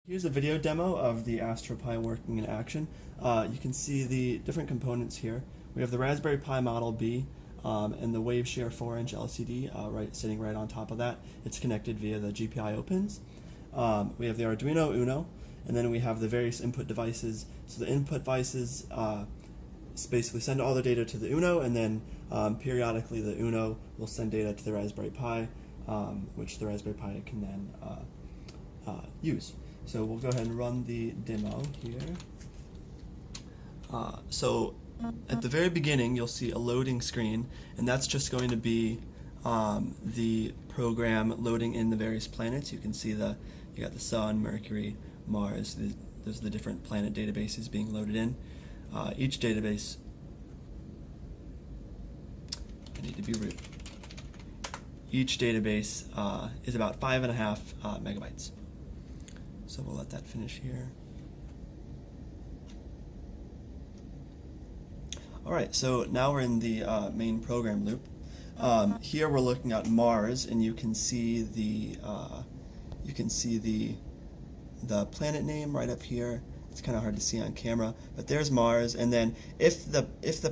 Here's a video demo of the AstroPi working in action. You can see the different components here. We have the Raspberry Pi Model B and the WaveShare 4-inch LCD sitting right on top of that. It's connected via the GPIO pins. We have the Arduino Uno, and then we have the various input devices. So the input devices basically send all the data to the Uno, and then periodically the Uno will send data to the Raspberry Pi, which the Raspberry Pi can then use. So we'll go ahead and run the demo here. So at the very beginning, you'll see a loading screen, and that's just going to be the program loading in the various planets. You can see you got the Sun, Mercury, Mars. Those are the different planet databases being loaded in. Each database, I need to be rude. Each database is about 5.5 megabytes. So we'll let that finish here. Alright, so now we're in the main program loop. Here we're looking at Mars, and you can see the planet name right up here. It's kind of hard to see on camera, but there's Mars. And then if the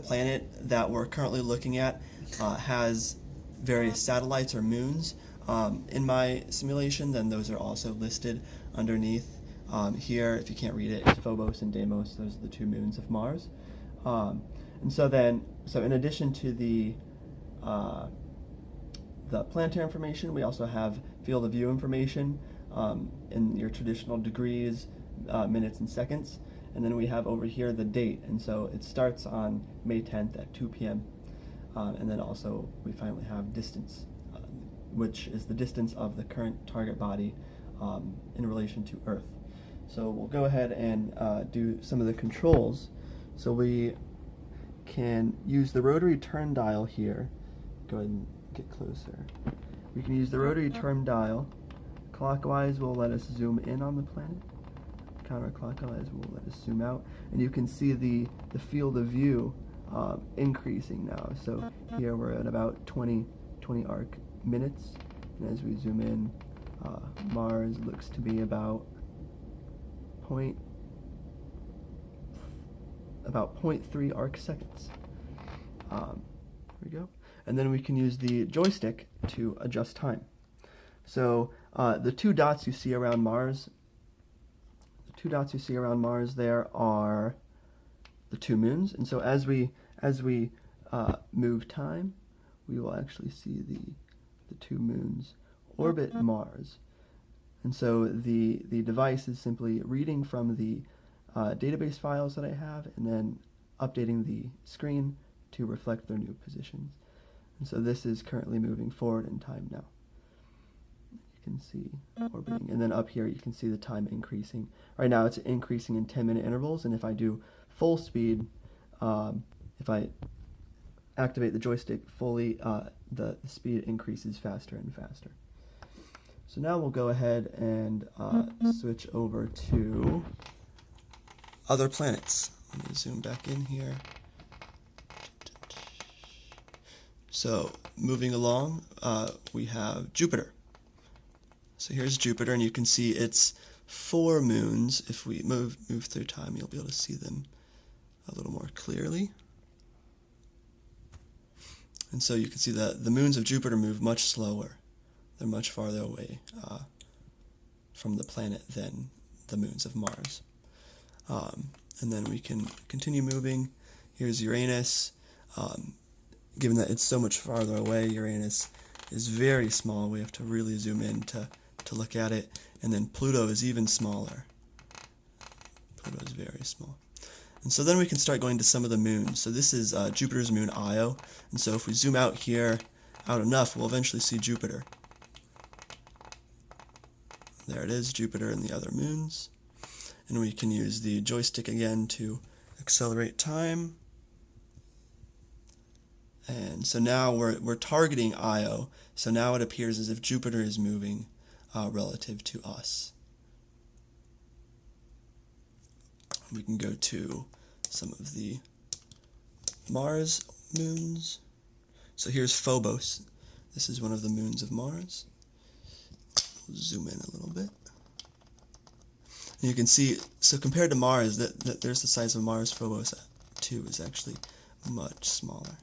planet that we're currently looking at has various satellites or moons in my simulation, then those are also listed underneath. Here, if you can't read it, it's Phobos and Deimos. Those are the two moons of Mars. And so in addition to the planetary information, we also have field of view information in your traditional degrees, minutes, and seconds. And then we have over here the date, and so it starts on May 10th at 2 p.m. And then also we finally have distance, which is the distance of the current target body in relation to Earth. So we'll go ahead and do some of the controls. So we can use the rotary turn dial here. Go ahead and get closer. We can use the rotary turn dial. Clockwise will let us zoom in on the planet. Counterclockwise will let us zoom out. And you can see the field of view increasing now. So here we're at about 20 arc minutes. And as we zoom in, Mars looks to be about 0.3 arc seconds. There we go. And then we can use the joystick to adjust time. So the two dots you see around Mars, there are the two moons. And so as we move time, we will actually see the two moons orbit Mars. And so the device is simply reading from the database files that I have and then updating the screen to reflect their new positions. And so this is currently moving forward in time now. You can see orbiting, and then up here you can see the time increasing. Right now it's increasing in 10-minute intervals, and if I do full speed, if I activate the joystick fully, the speed increases faster and faster. So now we'll go ahead and switch over to other planets. Let me zoom back in here. So moving along, we have Jupiter. So here's Jupiter, and you can see it's 4 moons. If we move through time, you'll be able to see them a little more clearly. And so you can see that the moons of Jupiter move much slower. They're much farther away from the planet than the moons of Mars. And then we can continue moving. Here's Uranus. Given that it's so much farther away, Uranus is very small. We have to really zoom in to look at it. And then Pluto is even smaller. Pluto is very small. And so then we can start going to some of the moons. So this is Jupiter's moon Io. And so if we zoom out here, out enough, we'll eventually see Jupiter. There it is, Jupiter and the other moons. And we can use the joystick again to accelerate time. And so now we're targeting Io. So now it appears as if Jupiter is moving relative to us. We can go to some of the Mars moons. So here's Phobos. This is one of the moons of Mars. We'll zoom in a little bit. And you can see, so compared to Mars, that there's the size of Mars. Phobos 2 is actually much smaller.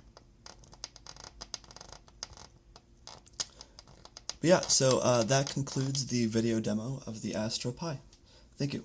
But yeah, so that concludes the video demo of the AstroPi. Thank you.